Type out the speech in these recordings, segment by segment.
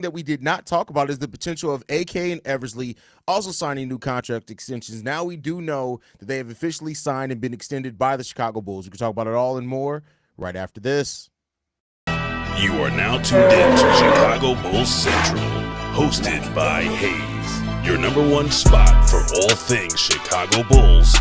that we did not talk about is the potential of AK and Eversley also signing new contract extensions. Now we do know that they have officially signed and been extended by the Chicago Bulls. We can talk about it all and more right after this. You are now tuned in to Chicago Bulls Central, hosted by Haize, your number one spot for all things Chicago Bulls.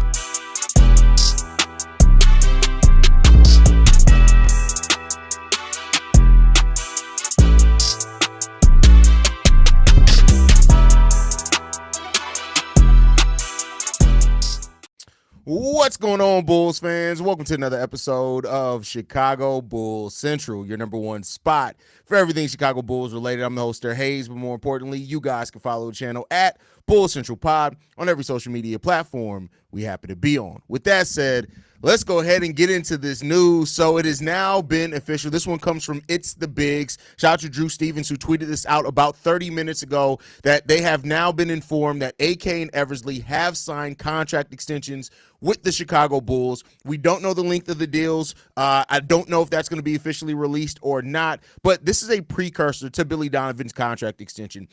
What's going on, Bulls fans? Welcome to another episode of Chicago Bulls Central, your number one spot for everything Chicago Bulls related. I'm the host there, Haize, but more importantly, you guys can follow the channel at Bulls Central Pod on every social media platform we happen to be on. With that said, let's go ahead and get into this news. So it has now been official. This one comes from It's the Bigs. Shout out to Drew Stevens, who tweeted this out about 30 minutes ago, that they have now been informed that AK and Eversley have signed contract extensions with the Chicago Bulls. We don't know the length of the deals. I don't know if that's going to be officially released or not, but this is a precursor to Billy Donovan's contract extension.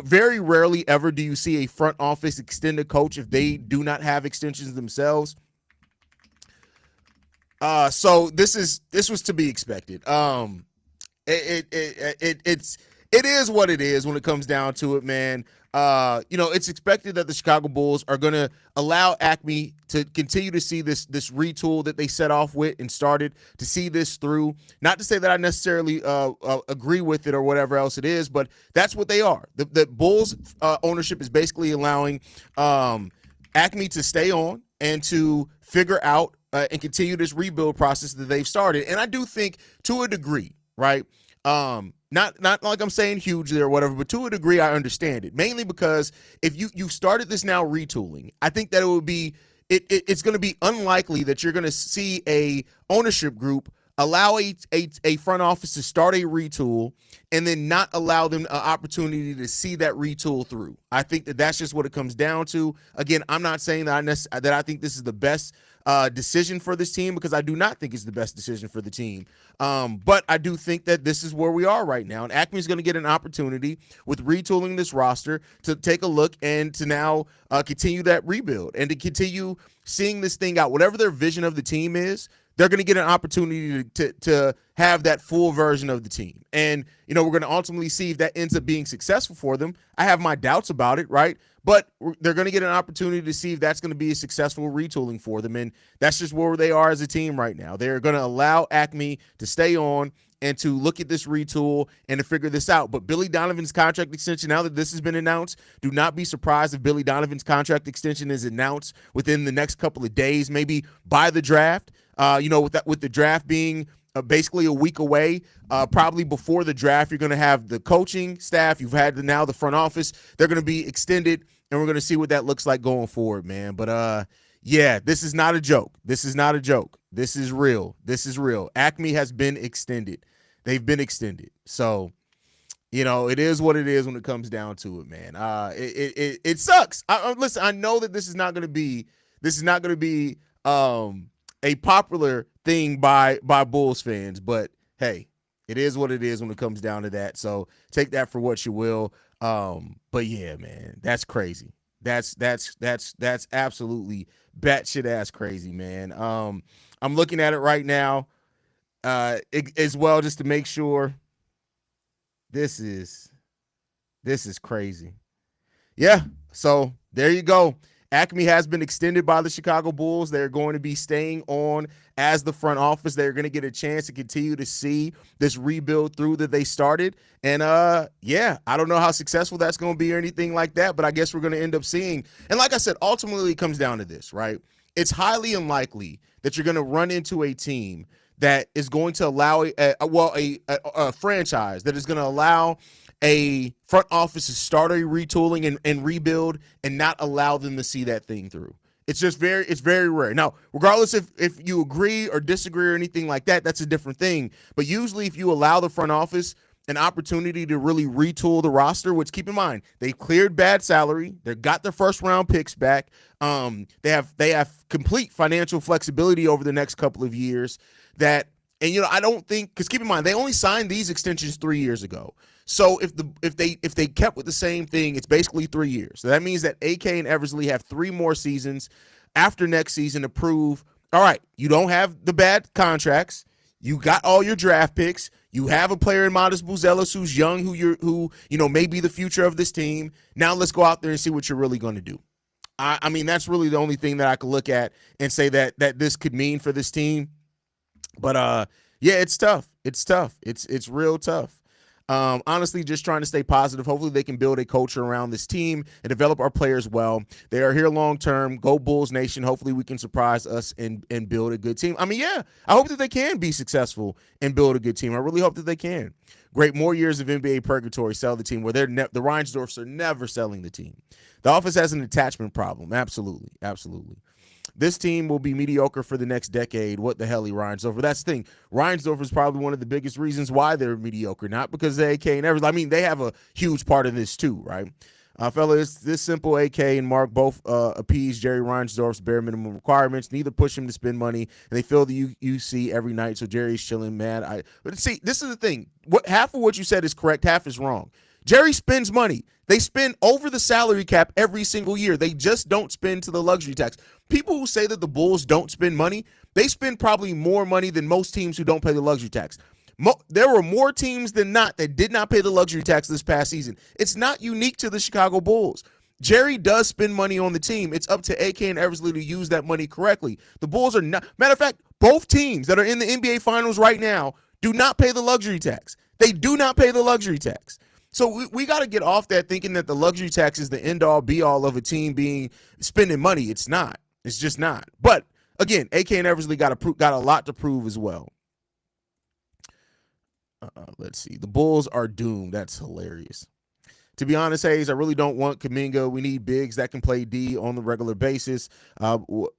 Very rarely ever do you see a front office extend a coach if they do not have extensions themselves. So this was to be expected. It is what it is when it comes down to it, man. It's expected that the Chicago Bulls are going to allow Acme to continue to see this retool that they set off with and started to see this through. Not to say that I necessarily agree with it or whatever else it is, but that's what they are. The Bulls ownership is basically allowing Acme to stay on and to figure out and continue this rebuild process that they've started. And I do think to a degree, right? Not like I'm saying hugely or whatever, but to a degree I understand it. Mainly because if you started this now retooling, I think that it would be it's going to be unlikely that you're going to see a ownership group allow a front office to start a retool and then not allow them an opportunity to see that retool through. I think that that's just what it comes down to. Again, I'm not saying that I think this is the best decision for this team, because I do not think it's the best decision for the team. But I do think that this is where we are right now. And Acme is going to get an opportunity with retooling this roster to take a look and to now continue that rebuild and to continue seeing this thing out. Whatever their vision of the team is, they're going to get an opportunity to have that full version of the team. And, we're going to ultimately see if that ends up being successful for them. I have my doubts about it, right? But they're going to get an opportunity to see if that's going to be a successful retooling for them. And that's just where they are as a team right now. They're going to allow Acme to stay on and to look at this retool and to figure this out. But Billy Donovan's contract extension, now that this has been announced, do not be surprised if Billy Donovan's contract extension is announced within the next couple of days, maybe by the draft. With the draft being basically a week away, probably before the draft, you're going to have the coaching staff. You've had now the front office. They're going to be extended, and we're going to see what that looks like going forward, man. But, yeah, this is not a joke. This is not a joke. This is real. This is real. Acme has been extended. They've been extended. So, it is what it is when it comes down to it, man. It sucks. Listen, I know that this is not going to be a popular thing by Bulls fans, but hey, it is what it is when it comes down to that. So take that for what you will. But yeah, man, that's crazy. That's absolutely batshit ass crazy, man. I'm looking at it right now, as well, just to make sure. This is crazy. Yeah. So there you go. Acme has been extended by the Chicago Bulls. They're going to be staying on as the front office. They're going to get a chance to continue to see this rebuild through that they started. And, yeah, I don't know how successful that's going to be or anything like that, but I guess we're going to end up seeing. And like I said, ultimately it comes down to this, right? It's highly unlikely that you're going to run into a team that is going to allow a franchise that is going to allow a front office to start a retooling and rebuild and not allow them to see that thing through. It's very rare. Now, regardless if you agree or disagree or anything like that, that's a different thing. But usually if you allow the front office an opportunity to really retool the roster, which, keep in mind, they've cleared bad salary. They've got their first round picks back. They have complete financial flexibility over the next couple of years, that And I don't think, because keep in mind they only signed these extensions 3 years ago. So if they kept with the same thing, it's basically 3 years. So that means that AK and Eversley have 3 more seasons after next season to prove, all right, you don't have the bad contracts, you got all your draft picks, you have a player in Matas Buzelis who's young, who may be the future of this team. Now let's go out there and see what you're really going to do. I mean, that's really the only thing that I could look at and say that this could mean for this team. But yeah, it's tough. It's tough. It's real tough. Honestly, just trying to stay positive. Hopefully they can build a culture around this team and develop our players well. They are here long term. Go Bulls Nation. Hopefully we can surprise us and build a good team. I mean, yeah, I hope that they can be successful and build a good team. I really hope that they can. Great, more years of NBA purgatory, sell the team, where the Reinsdorfs are never selling the team. The office has an attachment problem. Absolutely, absolutely. This team will be mediocre for the next decade. What the hell, Reinsdorf? That's the thing. Reinsdorf is probably one of the biggest reasons why they're mediocre, not because of AK and Eversley. I mean, they have a huge part of this too, right? Fella, it's this simple. AK and Mark both appease Jerry Reinsdorf's bare minimum requirements. Neither push him to spend money, and they fill the UC every night, so Jerry's chilling mad. But see, this is the thing. Half of what you said is correct, half is wrong. Jerry spends money. They spend over the salary cap every single year. They just don't spend to the luxury tax. People who say that the Bulls don't spend money, they spend probably more money than most teams who don't pay the luxury tax. There were more teams than not that did not pay the luxury tax this past season. It's not unique to the Chicago Bulls. Jerry does spend money on the team. It's up to AK and Eversley to use that money correctly. The Bulls are not. Matter of fact, both teams that are in the NBA Finals right now do not pay the luxury tax. They do not pay the luxury tax. So we got to get off that thinking that the luxury tax is the end-all, be-all of a team spending money. It's not. It's just not. But, again, AK and Eversley got a lot to prove as well. Let's see. The Bulls are doomed. That's hilarious. To be honest, Haize, I really don't want Kaminga. We need bigs that can play D on the regular basis.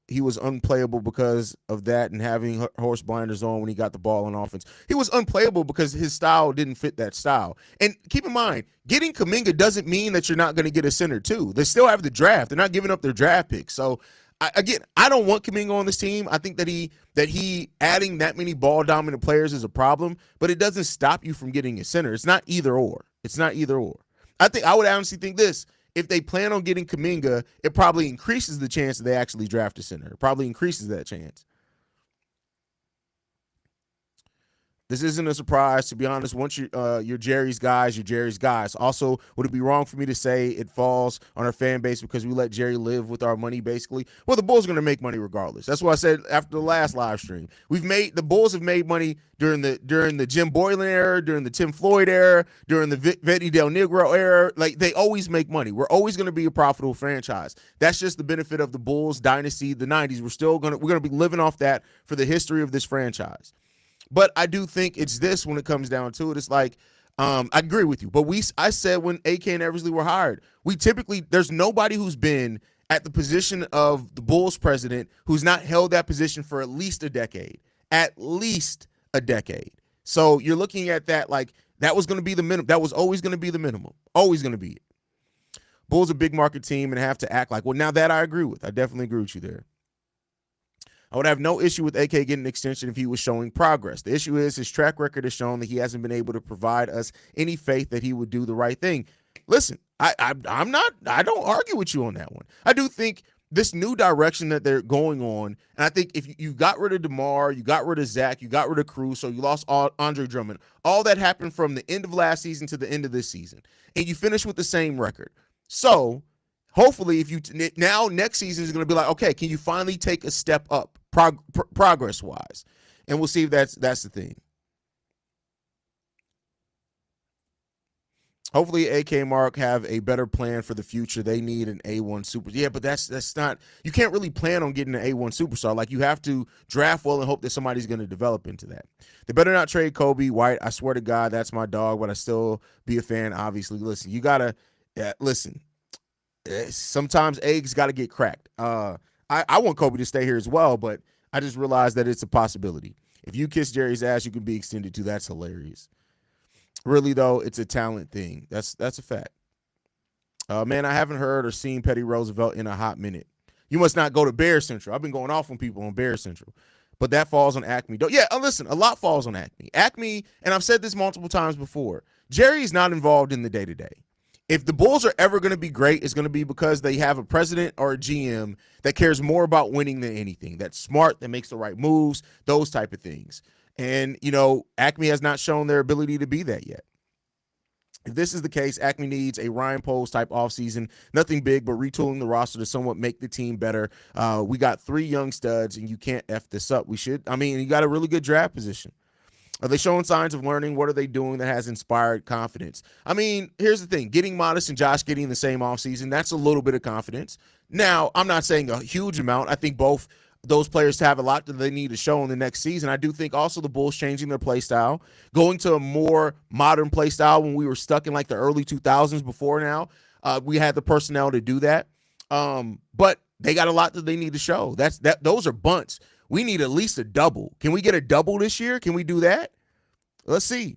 He was unplayable because of that and having horse blinders on when he got the ball on offense. He was unplayable because his style didn't fit that style. And keep in mind, getting Kaminga doesn't mean that you're not going to get a center too. They still have the draft. They're not giving up their draft picks. So, I don't want Kaminga on this team. I think that he adding that many ball-dominant players is a problem, but it doesn't stop you from getting a center. It's not either or. It's not either or. I would honestly think this. If they plan on getting Kaminga, it probably increases the chance that they actually draft a center. It probably increases that chance. This isn't a surprise, to be honest. Once you're Jerry's guys, you're Jerry's guys. Also, would it be wrong for me to say it falls on our fan base because we let Jerry live with our money, basically? Well, the Bulls are going to make money regardless. That's what I said after the last live stream. The Bulls have made money during the Jim Boylan era, during the Tim Floyd era, during the Vedi Del Negro era. Like, they always make money. We're always going to be a profitable franchise. That's just the benefit of the Bulls dynasty, the 90s. We're going to be living off that for the history of this franchise. But I do think it's this when it comes down to it. It's like, I agree with you. But I said when AK and Eversley were hired, there's nobody who's been at the position of the Bulls president who's not held that position for at least a decade. At least a decade. So you're looking at that like that was going to be the minimum. That was always going to be the minimum. Always going to be it. Bulls a big market team and have to act like, well, now that I agree with. I definitely agree with you there. I would have no issue with AK getting an extension if he was showing progress. The issue is his track record has shown that he hasn't been able to provide us any faith that he would do the right thing. Listen, I don't argue with you on that one. I do think this new direction that they're going on, and I think if you got rid of DeMar, you got rid of Zach, you got rid of Cruz, so you lost Andre Drummond. All that happened from the end of last season to the end of this season, and you finish with the same record. So hopefully, if you now next season is going to be like, okay, can you finally take a step up progress wise? And we'll see if that's the thing. Hopefully, AK and Mark have a better plan for the future. They need an A1 super. Yeah, but that's not. You can't really plan on getting an A1 superstar. Like, you have to draft well and hope that somebody's going to develop into that. They better not trade Kobe White. I swear to God, that's my dog, but I still be a fan. Obviously, listen, you gotta listen. Sometimes eggs got to get cracked. I want Kobe to stay here as well, but I just realized that it's a possibility. If you kiss Jerry's ass, you can be extended to. That's hilarious. Really, though, it's a talent thing. That's a fact. Man, I haven't heard or seen Petty Roosevelt in a hot minute. You must not go to Bear Central. I've been going off on people on Bear Central. but that falls on Acme. Yeah, listen, a lot falls on Acme. Acme, and I've said this multiple times before, Jerry's not involved in the day-to-day. If the Bulls are ever going to be great, it's going to be because they have a president or a GM that cares more about winning than anything, that's smart, that makes the right moves, those type of things. And, Acme has not shown their ability to be that yet. If this is the case, Acme needs a Ryan Poles type offseason, nothing big, but retooling the roster to somewhat make the team better. We got 3 young studs, and you can't F this up. You got a really good draft position. Are they showing signs of learning? What are they doing that has inspired confidence? Here's the thing. Getting Modus and Josh Giddey in the same offseason, that's a little bit of confidence. Now, I'm not saying a huge amount. I think both those players have a lot that they need to show in the next season. I do think also the Bulls changing their play style, going to a more modern play style when we were stuck in like the early 2000s before now. We had the personnel to do that. But they got a lot that they need to show. Those are bunts. We need at least a double. Can we get a double this year? Can we do that? Let's see.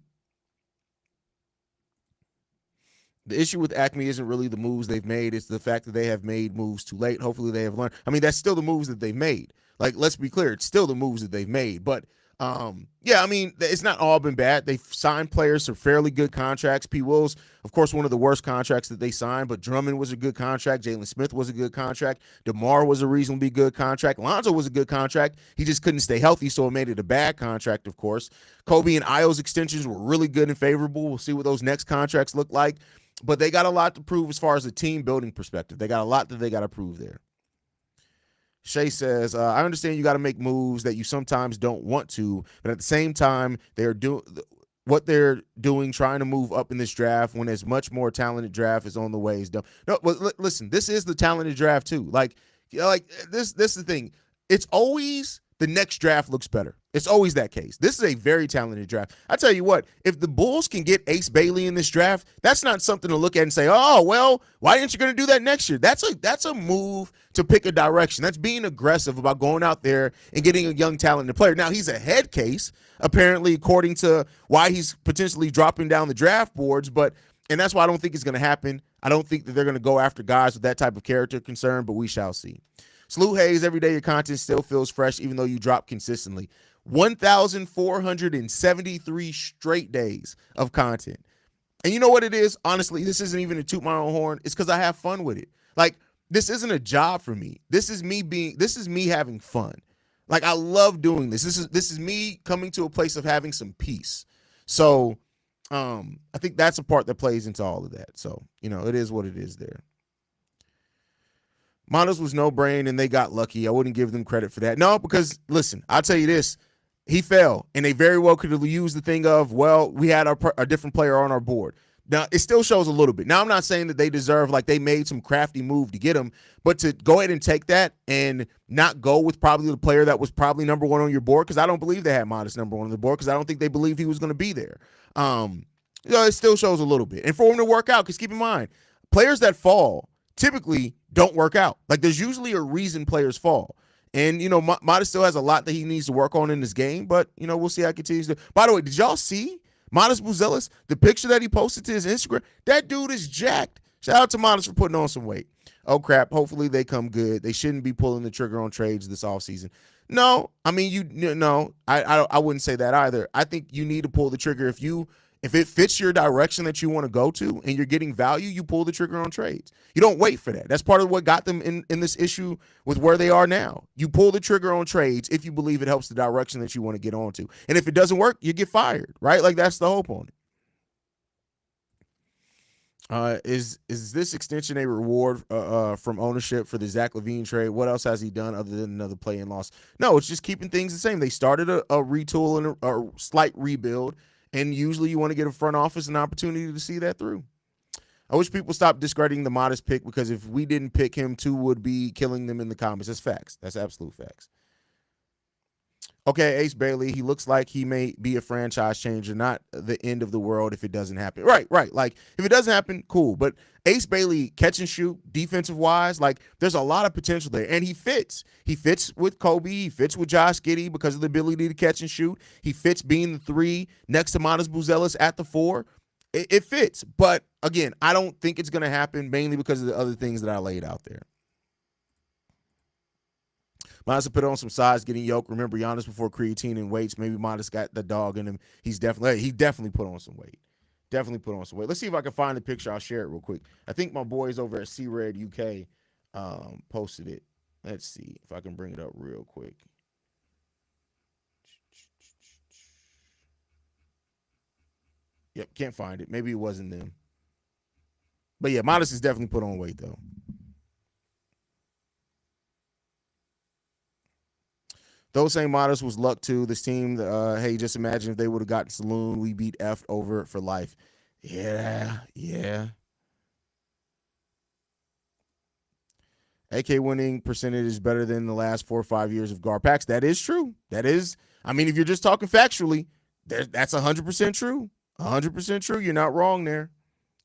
The issue with Acme isn't really the moves they've made. It's the fact that they have made moves too late. Hopefully they have learned. That's still the moves that they've made. Like, let's be clear. It's still the moves that they've made. But, it's not all been bad. They've signed players to fairly good contracts. P. Will's, of course, one of the worst contracts that they signed, but Drummond was a good contract. Jalen Smith was a good contract. DeMar was a reasonably good contract. Lonzo was a good contract. He just couldn't stay healthy, so it made it a bad contract, of course. Kobe and Io's extensions were really good and favorable. We'll see what those next contracts look like. But they got a lot to prove as far as a team building perspective. They got a lot that they got to prove there. Shay says, I understand you got to make moves that you sometimes don't want to, but at the same time, they're doing what they're doing, trying to move up in this draft when as much more talented draft is on the way is done. No, but listen, this is the talented draft too. Like this is the thing. It's always the next draft looks better. It's always that case. This is a very talented draft. I tell you what, if the Bulls can get Ace Bailey in this draft, that's not something to look at and say, oh, well, why aren't you going to do that next year? That's a move to pick a direction. That's being aggressive about going out there and getting a young talented player. Now, he's a head case, apparently, according to why he's potentially dropping down the draft boards, and that's why I don't think it's going to happen. I don't think that they're going to go after guys with that type of character concern, but we shall see. Slew Haize, every day your content still feels fresh even though you drop consistently. 1,473 straight days of content. And you know what it is? Honestly, this isn't even a toot my own horn. It's because I have fun with it. Like, this isn't a job for me. This is me having fun. Like, I love doing this. This is me coming to a place of having some peace. So I think that's a part that plays into all of that. So, it is what it is there. Modus was no brain and they got lucky. I wouldn't give them credit for that. No, because listen, I'll tell you this. He fell, and they very well could have used the thing of, well, we had a different player on our board. Now, it still shows a little bit. Now, I'm not saying that they deserve, like they made some crafty move to get him, but to go ahead and take that and not go with probably the player that was probably number one on your board, because I don't believe they had Modus number one on the board, because I don't think they believed he was going to be there. It still shows a little bit. And for him to work out, because keep in mind, players that fall typically don't work out. Like, there's usually a reason players fall. And, Modus still has a lot that he needs to work on in this game, but, we'll see how it continues to. By the way, did y'all see Matas Buzelis, the picture that he posted to his Instagram? That dude is jacked. Shout out to Modus for putting on some weight. Oh, crap. Hopefully they come good. They shouldn't be pulling the trigger on trades this offseason. No, I wouldn't say that either. I think you need to pull the trigger if it fits your direction that you want to go to and you're getting value, you pull the trigger on trades. You don't wait for that. That's part of what got them in this issue with where they are now. You pull the trigger on trades if you believe it helps the direction that you want to get onto. And if it doesn't work, you get fired, right? Like, that's the hope on it. Is this extension a reward from ownership for the Zach LaVine trade? What else has he done other than another play-in loss? No, it's just keeping things the same. They started a retool and a slight rebuild. And usually you want to get a front office an opportunity to see that through. I wish people stop discrediting the Modus pick, because if we didn't pick him, 2 would be killing them in the comments. That's facts. That's absolute facts. Okay, Ace Bailey, he looks like he may be a franchise changer, not the end of the world if it doesn't happen. Right. Like, if it doesn't happen, cool. But Ace Bailey, catch and shoot, defensive-wise, like, there's a lot of potential there. And he fits. He fits with Kobe. He fits with Josh Giddey because of the ability to catch and shoot. He fits being the 3 next to Matas Buzelis at the 4. It fits. But, again, I don't think it's going to happen, mainly because of the other things that I laid out there. Modus put on some size, getting yoked. Remember Giannis before creatine and weights. Maybe Modus got the dog in him. He definitely put on some weight. Definitely put on some weight. Let's see if I can find the picture. I'll share it real quick. I think my boys over at C-Red UK posted it. Let's see if I can bring it up real quick. Yep, can't find it. Maybe it wasn't them. But yeah, Modus is definitely put on weight though. Those saying Modus was luck too. This team, hey, just imagine if they would have gotten Saloon, we beat F over it for life. Yeah. AK winning percentage is better than the last 4 or 5 years of guard packs. That is true. That is, I mean, if you're just talking factually, that's 100% true. 100% true. You're not wrong there.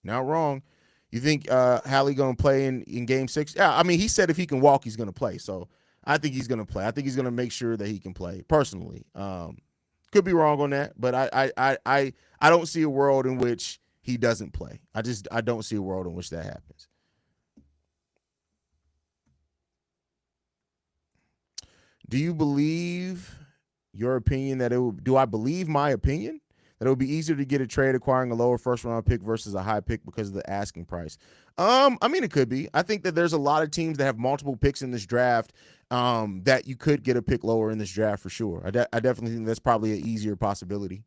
Not wrong. You think Hallie going to play in game 6? Yeah, I mean, he said if he can walk, he's going to play. So I think he's going to play. I think he's going to make sure that he can play personally. Could be wrong on that, but I don't see a world in which he doesn't play. I don't see a world in which that happens. Do you believe your opinion that do I believe my opinion that it would be easier to get a trade acquiring a lower first round pick versus a high pick because of the asking price? I mean, it could be. I think that there's a lot of teams that have multiple picks in this draft that you could get a pick lower in this draft for sure. I definitely think that's probably an easier possibility.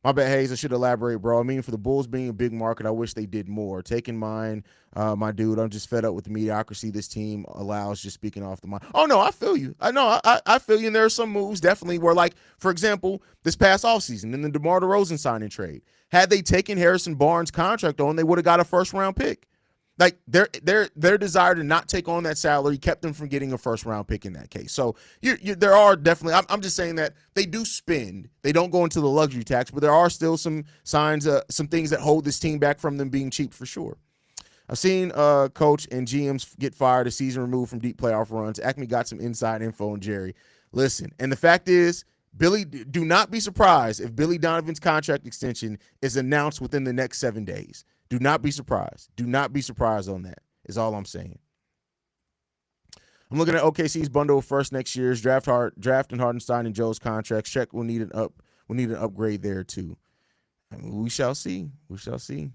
My bad, Haize. I should elaborate, bro. I mean, for the Bulls being a big market, I wish they did more. Taking mine, my dude, I'm just fed up with the mediocrity this team allows, just speaking off the mind. Oh, no, I feel you. I know, I feel you, and there are some moves definitely where, like, for example, this past offseason in the DeMar DeRozan signing trade, had they taken Harrison Barnes' contract on, they would have got a first-round pick. Like, their desire to not take on that salary kept them from getting a first-round pick in that case. So there are definitely – I'm just saying that they do spend. They don't go into the luxury tax, but there are still some signs, some things that hold this team back from them being cheap for sure. I've seen coach and GMs get fired a season removed from deep playoff runs. Acme got some inside info on Jerry. Listen, and the fact is, Billy, do not be surprised if Billy Donovan's contract extension is announced within the next 7 days. Do not be surprised. Do not be surprised on that, is all I'm saying. I'm looking at OKC's bundle of first next year's draft and Hardenstein and Joe's contracts. Check will need an upgrade there too. I mean, we shall see. We shall see.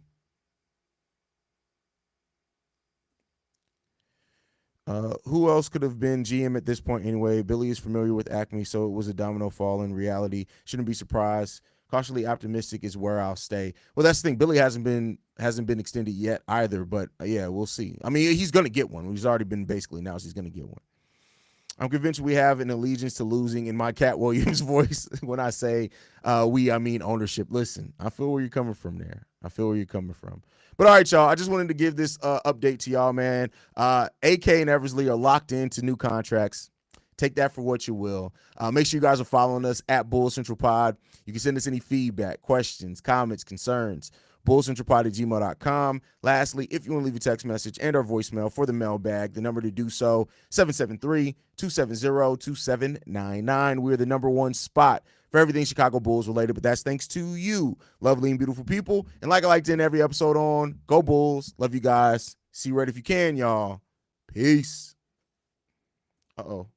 Who else could have been GM at this point anyway? Billy is familiar with Acme, so it was a domino fall in reality. Shouldn't be surprised. Cautiously optimistic is where I'll stay. Well, that's the thing. Billy hasn't been extended yet either, but yeah, we'll see. I mean, he's going to get one. He's already been basically announced he's going to get one. I'm convinced we have an allegiance to losing in my Cat Williams voice. When I say we, I mean ownership. Listen, I feel where you're coming from there. I feel where you're coming from. But all right, y'all, I just wanted to give this update to y'all, man. AK and Eversley are locked into new contracts. Take that for what you will. Make sure you guys are following us at Bull Central Pod. You can send us any feedback, questions, comments, concerns, bullcentralpod@gmail.com. Lastly, if you want to leave a text message and our voicemail for the mailbag, the number to do so, 773-270-2799. We're the #1 spot for everything Chicago Bulls related, but that's thanks to you, lovely and beautiful people. And like I like to end every episode on, go Bulls. Love you guys. See you right if you can, y'all. Peace. Uh-oh.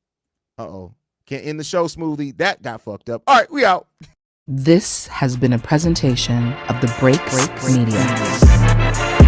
Can't end the show smoothly. That got fucked up. All right, we out. This has been a presentation of the Break Media.